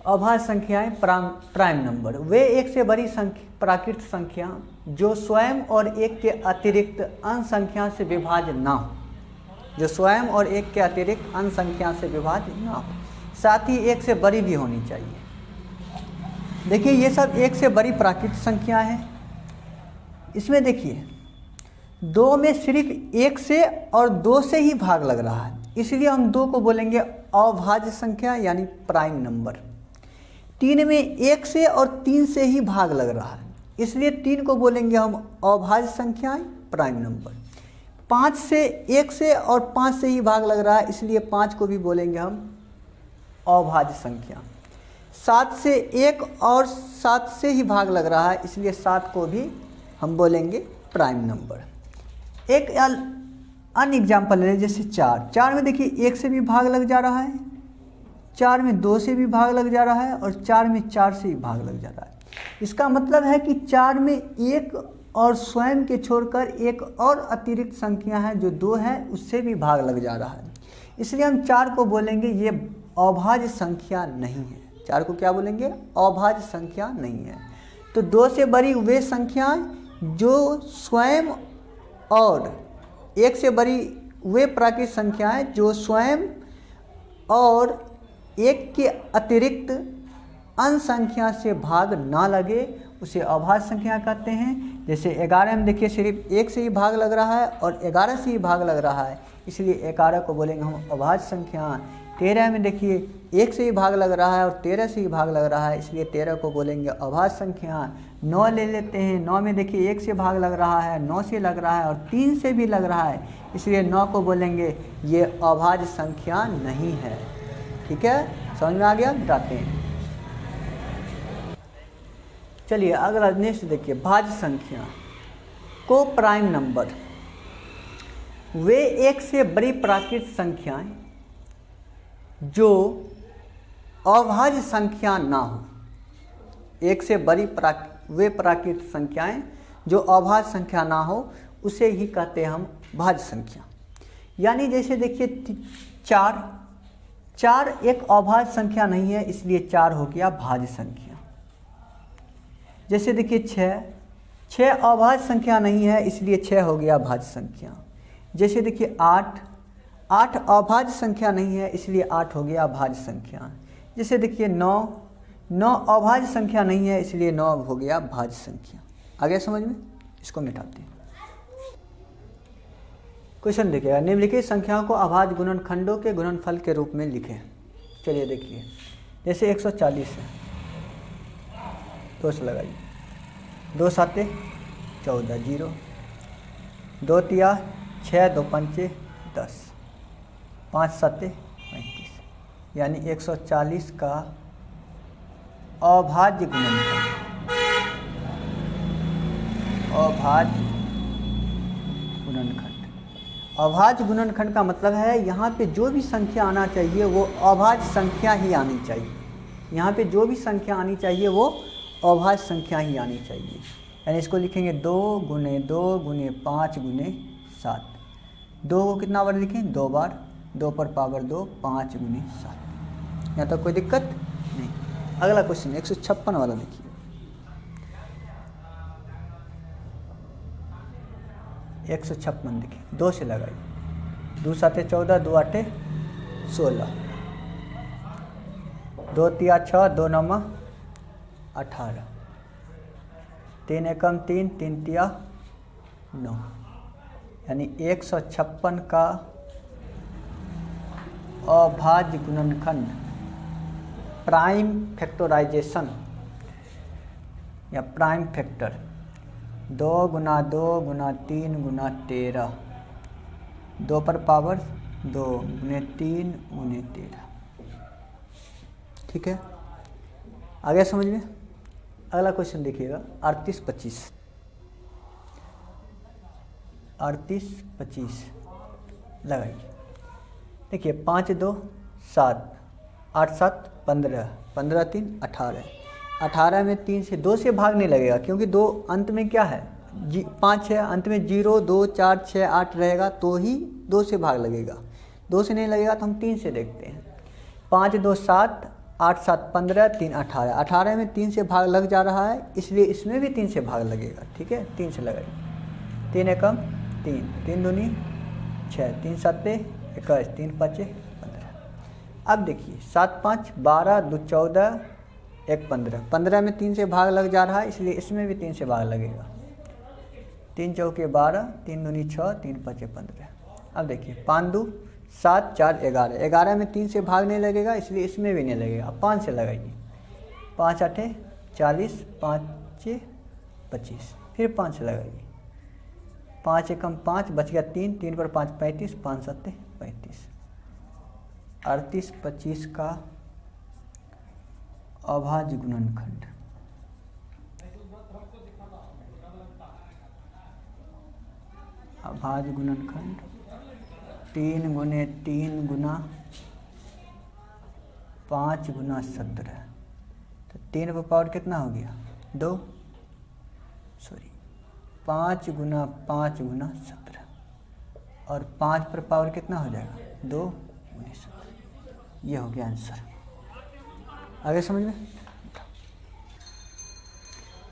अभाज्य संख्याएं prime number वे एक से बड़ी प्राकृत संख्या जो स्वयं और एक के अतिरिक्त अन्य संख्या से विभाज्य ना हो, जो स्वयं और एक के अतिरिक्त अन्य संख्या से विभाज्य ना हो, साथ ही एक से बड़ी भी होनी चाहिए। देखिए ये सब एक से बड़ी प्राकृत संख्या है। इसमें देखिए 2 में सिर्फ 1 से और 2 से ही भाग लग रहा है, इसलिए हम 2 को बोलेंगे अभाज्य संख्या यानी प्राइम नंबर। 3 में 1 से और 3 से ही भाग लग रहा है, इसलिए 3 को बोलेंगे हम अभाज्य संख्याएं प्राइम नंबर। 5 से 1 से और 5 से ही भाग लग रहा है, इसलिए 5 को भी बोलेंगे हम अभाज्य संख्या। 7 से 1 और 7 से ही भाग लग रहा है, इसलिए 7 को भी हम बोलेंगे प्राइम नंबर। एक अन्य एग्जाम्पल ले जैसे 4 में देखिए 1 से भी भाग लग जा रहा है, 4 में 2 से भी भाग लग जा रहा है और 4 में 4 से ही भाग लग जा रहा है। इसका मतलब है कि 4 में 1 और स्वयं के छोड़कर एक और अतिरिक्त संख्या है जो 2 है, उससे भी भाग लग जा रहा है, इसलिए हम 4 को बोलेंगे ये अभाज्य संख्या नहीं है। 4 को क्या बोलेंगे? अभाज्य संख्या नहीं है। तो 2 से बड़ी वे संख्याएं जो स्वयं और 1 से बड़ी वे प्राकृत संख्याएं जो स्वयं और 1 के अतिरिक्त अन्य संख्या से भाग ना लगे उसे अभाज्य संख्या कहते हैं। जैसे 11 में देखिए सिर्फ 1 से ही भाग लग रहा है और 11 से ही भाग लग रहा है, इसलिए 11 को बोलेंगे हम अभाज्य संख्या। 13 में देखिए 1 से ही भाग लग रहा है और 13 से ही भाग लग रहा है, इसलिए 13 को बोलेंगे अभाज्य संख्या। 9 ले लेते हैं, 9 में देखिए 1 से भाग लग रहा है, 9 से लग रहा है और 3 से भी लग रहा है, इसलिए 9 को बोलेंगे ये अभाज्य संख्या नहीं है। ठीक है, समझ में आ गया? मिटाते हैं। चलिए अगला नेक्स्ट देखिए, भाज्य संख्या को प्राइम नंबर वे एक से बड़ी प्राकृत संख्याएं जो अभाज्य संख्या ना हो। एक से बड़ी वे प्राकृत संख्याएं जो अभाज्य संख्या ना हो उसे ही कहते हैं हम भाज्य संख्या। यानी जैसे देखिए 4 एक अभाज्य संख्या नहीं है, इसलिए 4 हो गया भाज्य संख्या। जैसे देखिए 6 अभाज्य संख्या नहीं है, इसलिए 6 हो गया भाज्य संख्या। जैसे देखिए 8 अभाज्य संख्या नहीं है, इसलिए 8 हो गया भाज्य संख्या। जैसे देखिए 9 अभाज्य संख्या नहीं है, इसलिए 9 हो गया भाज्य संख्या। आ गया समझ में? इसको मिटाते हैं। क्वेश्चन देखिएगा, निम्नलिखित संख्याओं को अभाज्य गुणनखंडों के गुणनफल के रूप में लिखें। चलिए देखिए, जैसे 140 है, 2 से लगाइए, 2 7 14 0, 2 3 6 2 5 10, 5 7 35, यानी 140 का अभाज्य गुणनखंड। अभाज्य गुणनखंड, अभाज्य गुणनखंड का मतलब है यहाँ पे जो भी संख्या आना चाहिए वो अभाज्य संख्या ही आनी चाहिए। यहाँ पे जो भी संख्या आनी चाहिए वो अभाज्य संख्या ही आनी चाहिए। यानी इसको लिखेंगे 2 × 2 × 5 × 7। 2 को कितना बार लिखें? 2 बार, 2 पर पावर 2, 5 × 7। यहाँ तक कोई दिक्कत नहीं। अगला क्वेश्चन 156 वाला देखिए। 156 देखिए, 2 से लगाइए, 2 7 14, 2 8 16, 2 3 6, 2 9 18, 3 एकम 3, 3 3 9, यानी 156 का अभाज्य गुणनखंड प्राइम फैक्टराइजेशन या प्राइम फैक्टर 2 × 2 × 3 × 13, 2 पर पावर 2 × 3 × 13। ठीक है, आ गया समझ में? अगला क्वेश्चन देखिएगा 38 25। 38 25 लगाइए। देखिए 5 2 7, 8 7 15, 15 3 18, 18 में 3 से 2 से भाग नहीं लगेगा, क्योंकि 2 अंत में क्या है? 5 है, अंत में 0 2 4 6 8 रहेगा तो ही 2 से भाग लगेगा। 2 से नहीं लगेगा तो हम 3 से देखते हैं। 5 2 7, 8 7 15, 3 18, 18 में 3 से भाग लग जा रहा है, इसलिए इसमें भी 3 से भाग लगेगा। ठीक है, 3 से लगाइए। 3 एकम 3, 3 दूनी 6, 3 सत्ते 21, 3 पचे 15। अब देखिए 7 5 12, 2 14, 1 15, 15 में 3 से भाग लग जा रहा है, इसलिए इसमें भी 3 से भाग लगेगा। 3 चौके 12, 3 दूनी 6, 3 पचे 15। अब देखिए 5 2 7 4 11, 11 में 3 से भाग नहीं लगेगा, इसलिए इसमें भी नहीं लगेगा। अब 5 से लगाइए। 5 8 40, 5 6 25, फिर 5 से लगाइए। 5 एकम 5, बच गया 3, 3 पर 5 35, 5 7 35, 38 25 का अभाज्य गुणनखंड। अभाज्य गुणनखंड 3 गुने 3 गुना 5 गुना 17, तो 3 पर पावर कितना हो गया 2, 5 गुना 5 गुना 17, और 5 पर पावर कितना हो जाएगा 2 गुने 17। ये हो गया आंसर। आगे समझ में।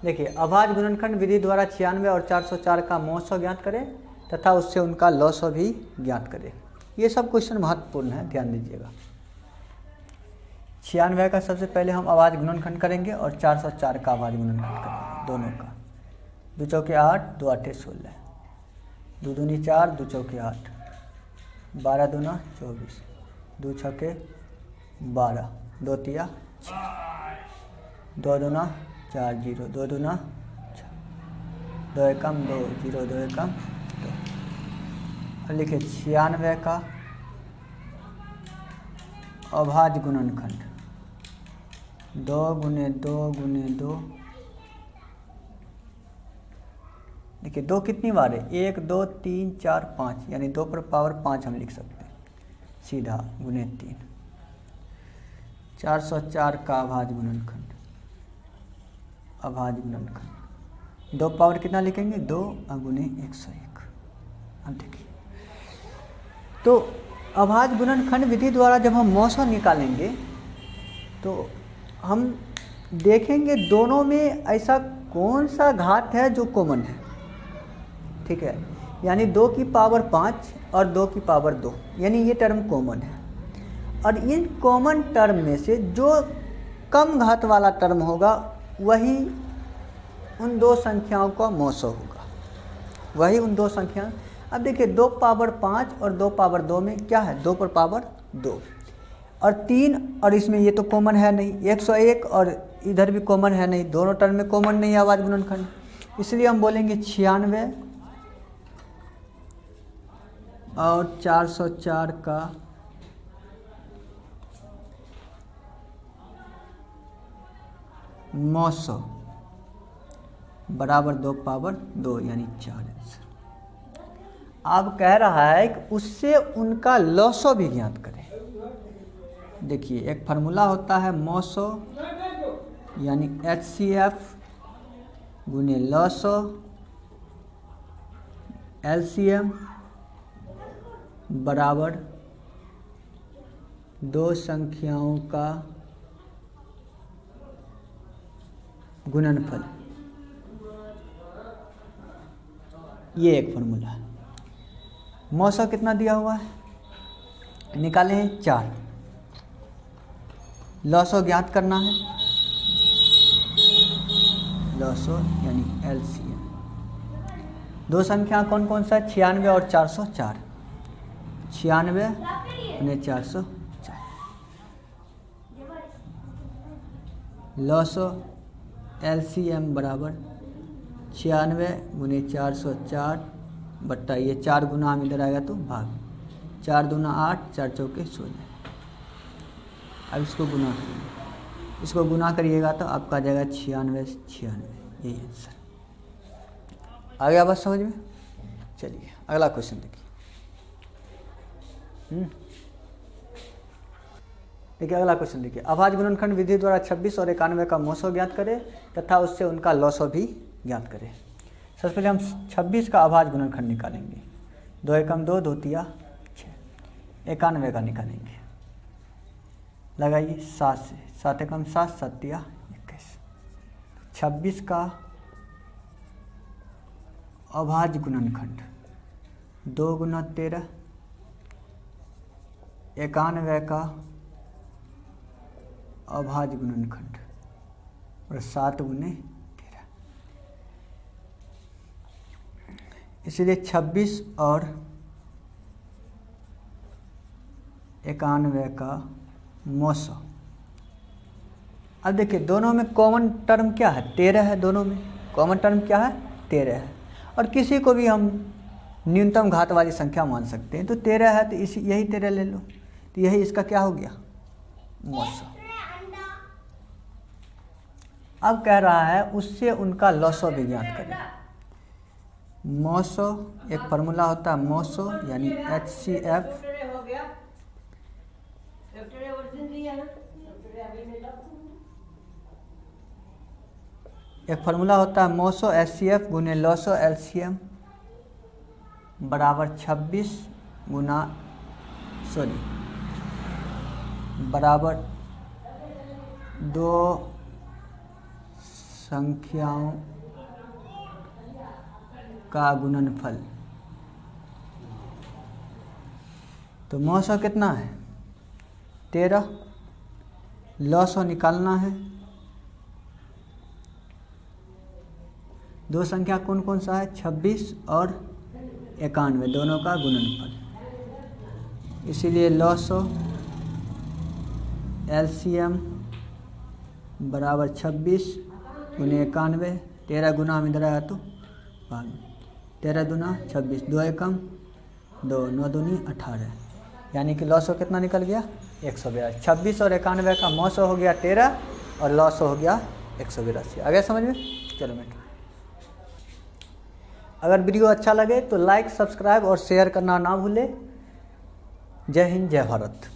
देखिए अभाज्य गुणनखंड विधि द्वारा 96 और 404 का महोत्सव ज्ञात करें तथा उससे उनका लॉसव भी ज्ञात करें। ये सब क्वेश्चन महत्वपूर्ण है, ध्यान दीजिएगा। 96 का सबसे पहले हम अभाज्य गुणनखंड करेंगे और 404 का अभाज्य गुणनखंड करेंगे, दोनों का। 2 चौके 8, 2 8 16, 2 दूनी 4, 2 चौके 8, 12 दूना 24, 2 छक्के 12, 2 तिया 6, 2 दूना 4 0, 2 दूना 6, 2 एकम 2 0, 2 एकम 2। अब लिखिए 96 का अभाज्य गुणनखंड 2 गुने 2 गुने 2। देखिए 2 कितनी बार है 1 2 3 4 5, यानी 2 पर पावर 5 हम लिख सकते हैं सीधा, गुने 3। 404 का अभाज्य गुणनखंड, अभाज्य गुणनखंड 2 पावर कितना लिखेंगे 2 गुने 101। अब देखिए तो अभाज्य गुणनखंड विधि द्वारा जब हम मौसा निकालेंगे तो हम देखेंगे दोनों में ऐसा कौन सा घात है जो कॉमन है। ठीक है, यानी 2 की पावर 5 और 2 की पावर 2, यानी ये टर्म कॉमन है। और इन कॉमन टर्म में से जो कम घात वाला टर्म होगा वही उन दो संख्याओं का मौसो होगा, वही उन दो संख्या। अब देखिए 2 पावर 5 और 2 पावर 2 में क्या है 2 पर पावर 2 और 3, और इसमें ये तो कॉमन है नहीं, 101 और इधर भी कॉमन है नहीं, दोनों टर्म में कॉमन नहीं है अभाज्य गुणनखंड, इसलिए हम बोलेंगे 96 और 404 का मौसो बराबर 2 पावर 2 यानी 4 आंसर। अब कह रहा है कि उससे उनका लॉसो भी ज्ञात करें। देखिए एक फार्मूला होता है मौसो यानी HCF गुने लॉसो LCM बराबर 2 संख्याओं का गुणनफल। ये एक फार्मूला है। मौसो कितना दिया हुआ है निकाले हैं 4, लॉसो ज्ञात करना है, लॉसो यानी LCM। दो संख्या कौन कौन सा है 96 और 404, 96 गुने 404, लॉसो LCM बराबर 96 गुने 404 बट्टा ये 4 गुना हम इधर आएगा तो भाग, 4 दूना 8, 4 चौके 16। अब इसको गुना करिए, इसको गुना करिएगा तो आपका आ जाएगा 96 96, यही आंसर। आ गया बात समझ में। चलिए अगला क्वेश्चन देखिए। देखिए अगला क्वेश्चन देखिए, अभाज्य गुणनखंड विधि द्वारा 26 और 91 का मौसो ज्ञात करें तथा उससे उनका लॉसो भी ज्ञात करें। सबसे पहले हम 26 का अभाज्य गुणनखंड निकालेंगे, 2 एकम 2, 2 तिया 6, 91 का निकालेंगे। लगाइए 7 से, 7 एकम 7, 7 या 21। 26 का अभाज्य गुणनखंड 2 गुना 13, 91 का अभाज्य गुणनखंड और 7 गुने 13। इसलिए 26 और 91 का मौसा। अब देखिए दोनों में कॉमन टर्म क्या है, 13 है। दोनों में कॉमन टर्म क्या है, 13 है। और किसी को भी हम न्यूनतम घात वाली संख्या मान सकते हैं। तो 13 है तो इसी यही 13 ले लो, तो यही इसका क्या हो गया, मौसा। अब कह रहा है उससे उनका लॉसो भी ज्ञात करें। मौसो एक फार्मूला होता है मौसो यानी HCF, एक फार्मूला होता है मौसो HCF गुने लॉसो LCM बराबर 26 गुना बराबर 2 संख्याओं का गुणनफल। तो मौसो कितना है, 13। लॉसो निकालना है। दो संख्या कौन कौन सा है, 26 और 91, दोनों का गुणनफल। इसीलिए लॉसो LCM बराबर 26 गुने 91, 13 गुना हम इधर आया तो 13 दूना 26, 2 एकम 2, 9 दूनी 18, यानी कि लॉसो कितना निकल गया, 182। 26 और 91 का मौसो हो गया 13 और लॉसो हो गया 182। आ गया समझ में। चलो बेटा, अगर वीडियो अच्छा लगे तो लाइक, सब्सक्राइब और शेयर करना ना भूले। जय हिंद, जय भारत।